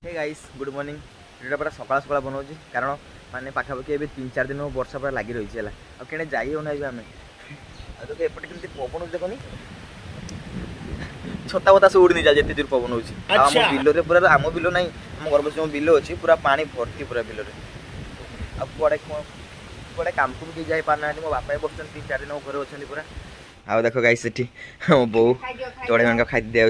हे guys good morning video पूरा सकाळ सकाळ बनाऊँ कारण माने पाखापाखि ए 3-4 दिन वर्षा पूरा लगी रही है आने जाई होना आम तो एपटे कमी पवन देखनी छता बता सब उड़ी जाए दूर पवन हो बिल पूरा आम बिल ना आम घर बस बिल अच्छी पूरा पानी भर्ती पूरा बिल कड़े कड़े काम को भी जाई पारना मो बापा बस 3-4 दिन घर अच्छे पूरा आउ देखो गाइस सेठी मो बो चढ़े मान खाई दिया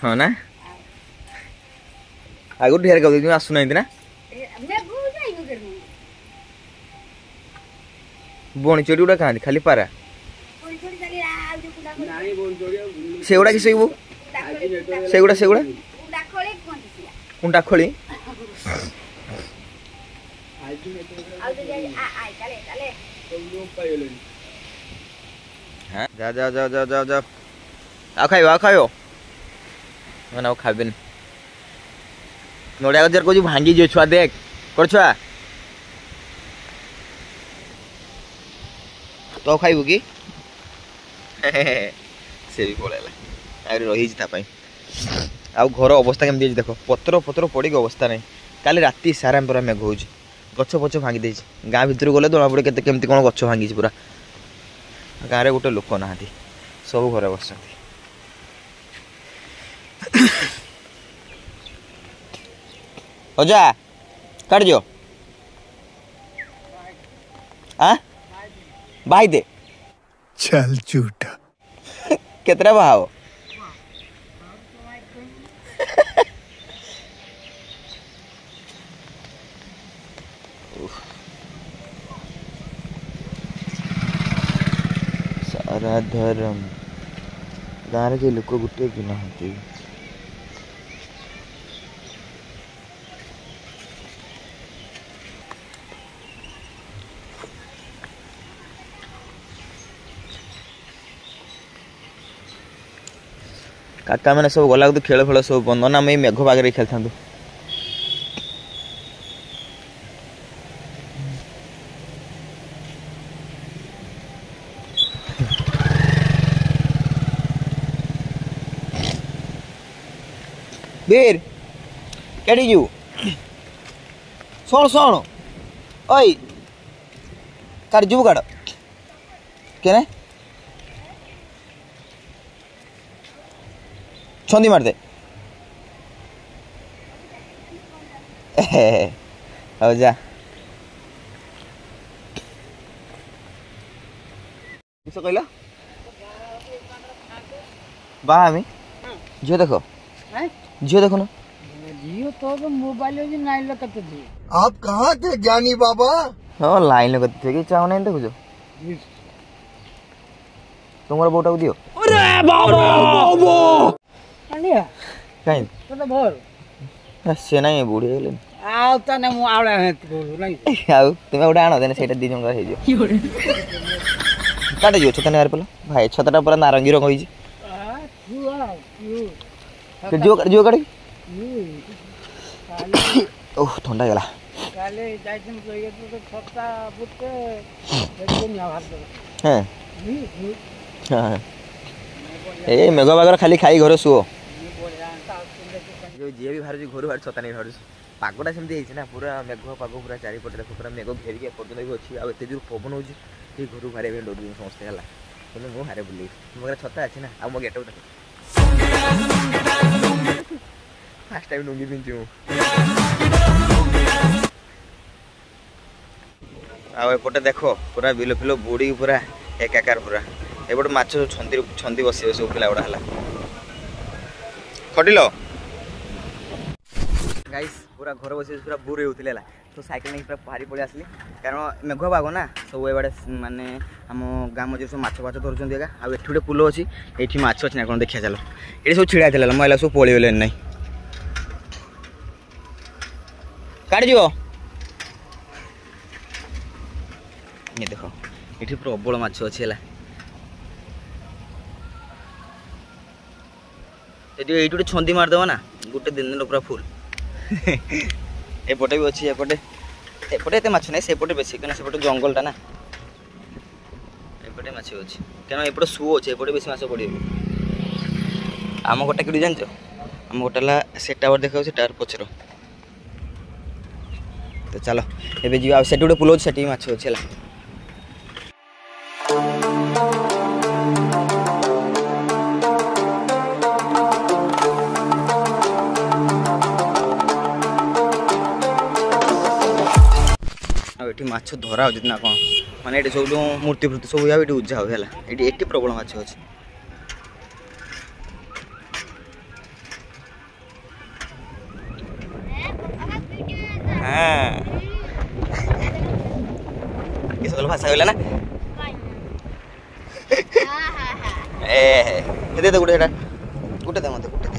हाँ ना आगु ढेर कर आसुना ना बोणी चोरी गुड़ा कहाँ खाली पारा सेगुड़ा कि सेगुड़ा सेगुड़ा कुंडा खोली जा जा जा जा जा जा आ खाइयो मैंने खाबेन नड़िया गजर को भांगी जो छुआ देख कर छुआ तो खाइबू कि से भी पड़ेगा रही आउ घर अवस्था केमती देख पत्र पत्र पड़ी अवस्था नहीं काली राति सारा पूरा मेघ हो गछ पछ भांगी दे गाँ भितर गले जना पड़े केमती कौन गछ भांगी पूरा गाँव में गोटे लोक ना सब घर बस अजा काट जो बाई दे चल झूठा कितना बहाव सारा धर्म गाँव के लोक गोटे भी नहांती काका मैंने सब गला तो खेल फेल सब बंद ना मेघ पागे खेल था वीर कड़ी जू शुण ओई काट जू काट के छंदी मार दे अब जा किस कहला बाहा झील देख झील देखो ना जियो तो मोबाइल नाइन लगते थे आप कहाँ थे ज्ञानी बाबा? हाँ लाइन लगते थे कि चाहो नहीं देखो तुम्हारा बोटा को दियो अरे बाबा कहीं तो भर से नहीं बुढ़ी गेले आउ तने मु आवडा हेत बोलू नहीं आउ तुमे उडा आनो देने सेटा दी जंगा हे जो काटे जो छतने यार पला भाई छतटा पूरा नारंगी रंग होई जे जो काटे ओह ठंडा गेला काले जाइछन कहिए तो छत्ता बुते देखो ना भात हैं हां ए मेघ बागर खाली खाई घर सुओ जो जी भी बाहर घर बाहर छता नहीं बाहर पागटा सेमती ना पूरा मेघ पाग पूरा चारिपटे देख पूरा मेघ घेरिक एपर्तन भी अच्छी आते जोर पवन हो घर बाहर डर समस्ते है तुम मुझे बाहर बुले मो छता अच्छी ना आ मो गेट देख फास्ट टाइम लुंगी पिंधि आउटे देख पूरा बिल फिल बुड़ी पूरा एकाकार पूरा एपटे माछ छंदी बस सब पिला गुड़ा है खटिल गाइस पूरा घर बस पूरा बोर होते तो साइकेल नहीं पूरा बाहरी पड़े आसली कारण मेघ पाग ना सब एबारे माने आम गाँ मझे सब माछ फाछ धरुँच आगे आउ एठी गोटे पुल अच्छी ये माछ अच्छी ना कौन देखिए चलो ये सब छिड़ा था मैं सब पलैगले ना काट जो ये देख ये प्रबल माछ अच्छी है ये गोटे छंदी मारदेव ना गोटे दिन पूरा फुल एपटे भी अच्छी एपटे एपटे एत माछ ना सेपटे बेसी कहीं सेपटे जंगलटा ना ସେପଟେ ମାଛ ଅଛି କାରଣ ଏପଟେ ସୁ ଅଛି ଏପଟେ ବେଶୀ ମାଛ ପଡ଼ିବ ଆମ ଗୋଟା କେଉଁଠି ଜାଣିଛ ଆମ ଗୋଟା ହେଲା ସେ ଟାୱାର ଦେଖାଉଛି ଟାୱାର ପଛର ତ ଚାଲ ଏବେ ଯିବା ଆଉ ସେଠି ଗୋଟେ ପୁଲ ଅଛି ସେଠି ବି ମାଛ ଅଛି ହେଲା ଆଉ ଏଠି ମାଛ ଧରା ହେଉଛି ନା କ'ଣ ମାନେ ଏଠି ସବୁ ମୂର୍ତ୍ତି ଫୂର୍ତ୍ତି ସବୁ ଏଠି ଉଜା ହୁଏ ହେଲା ଏଠି ପ୍ରବଳ ମାଛ ଅଛି ହଁ କି ସକଲ ଭାଷା କହିଲା ନା ଏ ଦେ ଗୋଟେ ଏଇଟା ଗୋଟେ ଦେ ମତେ ଗୋଟେ ଦେ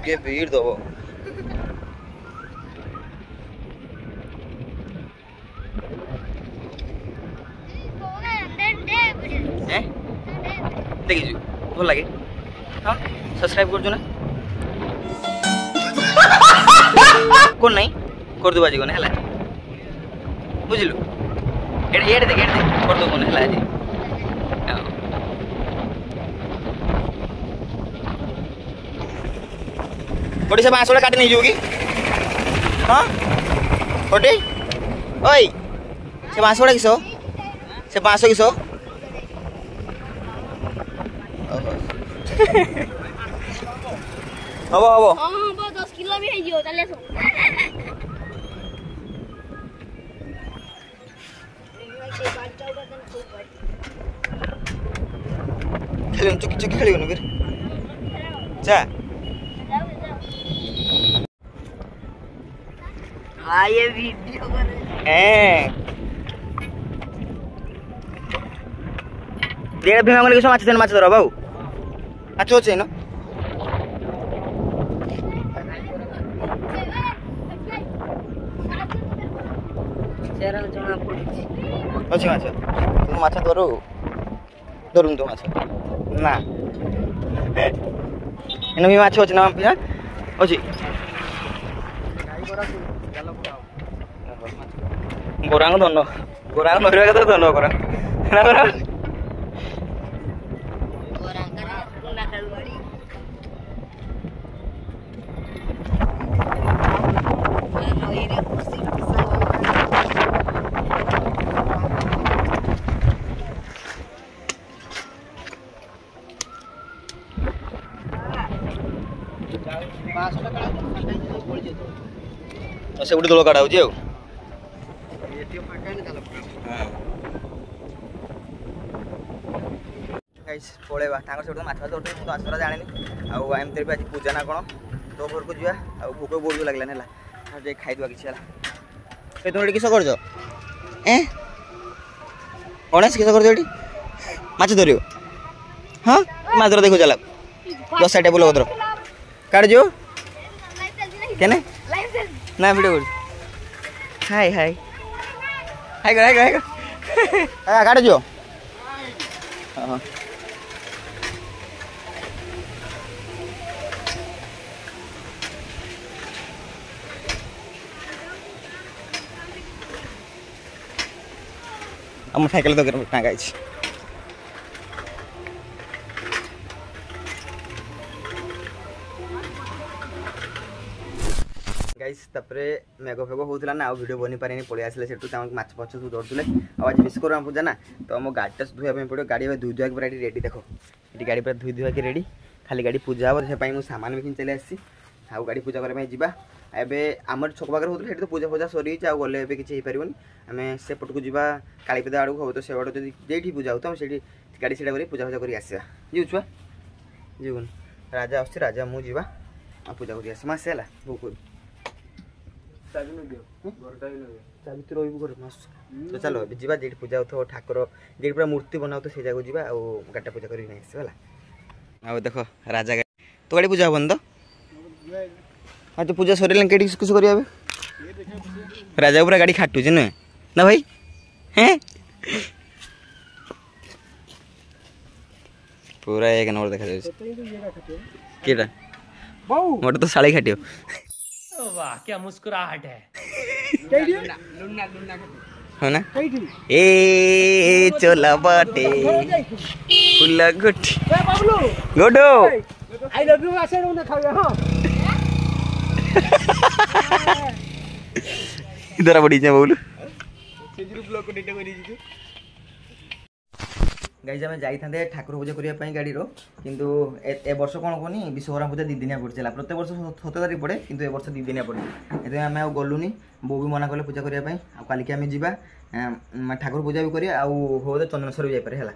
କିଏ ଭିଡ଼ ଦବ ଦେଖିଛୁ ଭଲ ଲାଗେ ହଁ ସବସ୍କ୍ରାଇବ କରୁଛୁ ନା কোন নাই করদু বাজি কোন হেলা বুঝলু এড়ে এড়ে দেখ করদু কোন হেলা আজি ওটি সে বাঁশটা কাটি নিয়ে যাবো কি হ্যাঁ ওটি ওই সে বাঁশটা কিস সে বাঁশ কিস হব হব 10 किलो भी ହେଇଯିବ ତାଲେ ସो ଖେଳିବନି ଚକି ଚକି ଖେଳିବନି ଫିର ଯା हां ये वीडियो कर देख भीमा गले किस माछ देन माछ धर बाबू माछ ଅଛି ନା चेहरा जमा पड़छि ଅଛି ମାଛ ତୁ ମାଛ ଧରୁନି ତୁ ମାଛ ନା ଏନ ବି ମାଛ ଅଛି ନା ପିଲା ଅଛି ଗୋରାଙ୍ଗ ଧନ ଗୋରାଙ୍ଗ ଧରିବା କଥା ଧନ କରା ନା କରା गोरांकर कुंडा कलवाड़ी नोइरे कुर्सी ସେ ଗୋଟେ ଦୋଳ କାଢା ହଉଛି ଆଉ ପଳେଇବା ତାଙ୍କର ସେଠୁ ମାଛ ଫାଛ ଉଠେଇ ମୁଁ ତ ଆସରା ଜାଣିନି ଆଉ ଏମିତିରେ ବି ଆଜି ପୂଜା ନା କ'ଣ ତୋ ଘରକୁ ଯିବା ଆଉ ଭୋକ ବହୁତ ଲାଗିଲାନି ହେଲା ଯାଇ ଖାଇଦେବା କିଛି ହେଲା ତୁମେ ଏଠି କିସ କରୁଛ ଗଣେଶ କିସ କରୁଛ ଏଠି ମାଛ ଧରିବ ହଁ ମାଛ ଧର ଦେଖୁ ଚାଲ 10 ଟେବୁଲ କଦର କାଢ଼ ଯିବ କେନେ ନା ଭିଡ଼ିଓ କରୁଛି ହାଇ ହାଇ ହାଇ ହାଇ ହାଇ କାଢ଼ ଯିବ ହଁ ଆମ ସାଇକେଲ ତ ଟାଙ୍ଗା ହେଇଛି ଗାଇସ୍ ତାପରେ ମେଘ ଫେଘ ହେଉଥିଲା ନା ଆଉ ଭିଡ଼ିଓ ବନି ପାରିନି ପଳେଇ ଆସିଲେ ସେଠୁ ତାଙ୍କୁ ମାଛ ଫଛ ସବୁ ଧରୁଥିଲେ ଆଉ ଆଜି ବିଶ୍ୱକର୍ମା ପୂଜା ନା ତ ଆମ ଗାଡ଼ିଟା ଧୋଇବା ପାଇଁ ପଡ଼ିବ ଗାଡ଼ି ଏବେ ଧୋଇ ଧୁଆକି ପୁରା ଏଠି ରେଡ଼ି ଦେଖ ଏଠି ଗାଡ଼ି ପୁରା ଧୋଇ ଧୁଆକି ରେଡ଼ି ଖାଲି ଗାଡ଼ି ପୂଜା ହେବ ସେ ପାଇଁ ମୁଁ ସାମାନ ବି କିଣି ଚାଲି ଆସିଛି ଆଉ ଗାଡ଼ି ପୂଜା କରିବା ପାଇଁ ଯିବା ଏବେ ଆମର ଛକ ପାଖରେ ହେଉଥିଲା ସେଠି ତ ପୂଜା ଫୂଜା ସରିଯାଇଛି ଆଉ ଗଲେ ଏବେ କିଛି ହେଇପାରିବନି ଆମେ ସେପଟକୁ ଯିବା କାଳୀପଦା ଆଡ଼କୁ ହେବ ତ ସେ ବାଟ ଯଦି ଯେଇଠି ପୂଜା ହେଉଥିବ ଆମେ ସେଇଠି ଗାଡ଼ି ସେଇଟା କରି ପୂଜା ଫୂଜା କରି ଆସିବା ଯିବୁ ଛୁଆ ଯିବୁନି ରାଜା ଆସୁଛି ରାଜା ମୁଁ ଯିବା ଆଉ ପୂଜା କରି ଆସିବା ମାସେ ହେଲା ଭୋକ ଚାବି ତୁ ରହିବୁ ଘରେ ମାସ ତ ଚାଲ ଏବେ ଯିବା ଯେଠି ପୂଜା ହେଉଥିବ ଠାକୁର ଯେଠି ପୁରା ମୂର୍ତ୍ତି ବନାଉଥିବ ସେଇ ଜାଗାକୁ ଯିବା ଆଉ ଗାଡ଼ିଟା ପୂଜା କରିକି ନେଇ ଆସିବା ହେଲା ଆଉ ଦେଖ ରାଜା ଗାଡ଼ି ତୋ ଗାଡ଼ି ପୂଜା ହେବନି ତ हाँ तो पूजा सर के किस करिया राजा पूरा गाड़ी खाटुचे नुहे ना भाई हैं पूरा एक नंबर देखा जाए केटा मोटे तो साड़ी खाटियो वाह क्या मुस्कुराहट है है ना ସେଇଠି ए चोला बाटे फुला गुटी ଏ ବାବୁଲୁ गोडो ଆଇ ଲଭ୍ ୟୁ ଆସେ ରୁନେ ଖାଇବା ହଁ इधर बड़ी जे बोलू गाइज आम जाइए ठाकुर पूजा करने गाड़ी किंतु ए वर्ष कौन कहनी विश्वकर्मा पूजा 2 दिनिया पड़े प्रत्येक वर्ष 17 तारीख पड़े किंतु ए वर्ष 2 दिनिया पड़े ये आम आ गलुनी बो भी मना कले पूजा करने कालिकी आम जा ठाकुर पूजा भी करिया हो तो चंदनेश्वर भी जापे है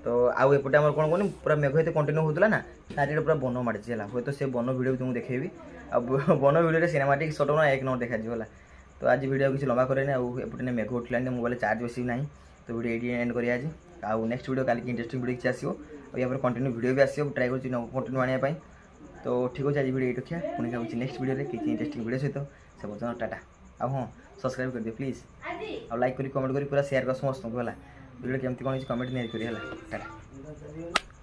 तो आउ एपटे आम कौन कहनी पूरा मेघ ये कंटिन्यू होता ना चारिटे पूरा बन माड़ी है हूँ तो से बन भिडियो भी तुमको देखेबी आ बन भिडियो सिनेमाटिक शॉट ना 1 नंबर देखा है तो आज वीडियो किसी लंबा करेनि आउटे मेघ उठला मोबाइल चार्ज बेसी ना तो वीडियो ये एंड करिया आज आउ नेक्स्ट वीडियो काली इंटरेस्टिंग वीडियो किसी आसो या कंटिन्यू वीडियो भी आसो ट्राई कर कंटिन्यू आने तो ठीक अच्छे आज वीडियो ये रखिया पुणी क्या नेक्स्ट वीडियो किसी इंटरेस्टिंग वीडियो सहित से पर्यटन टाटा आ हाँ सब्सक्राइब कर दियो प्लीज आ लाइक करी कमेंट करी पूरा शेयर कर समस्त है वीडियो केमती कौन कमेंट नहीं करी टाटा।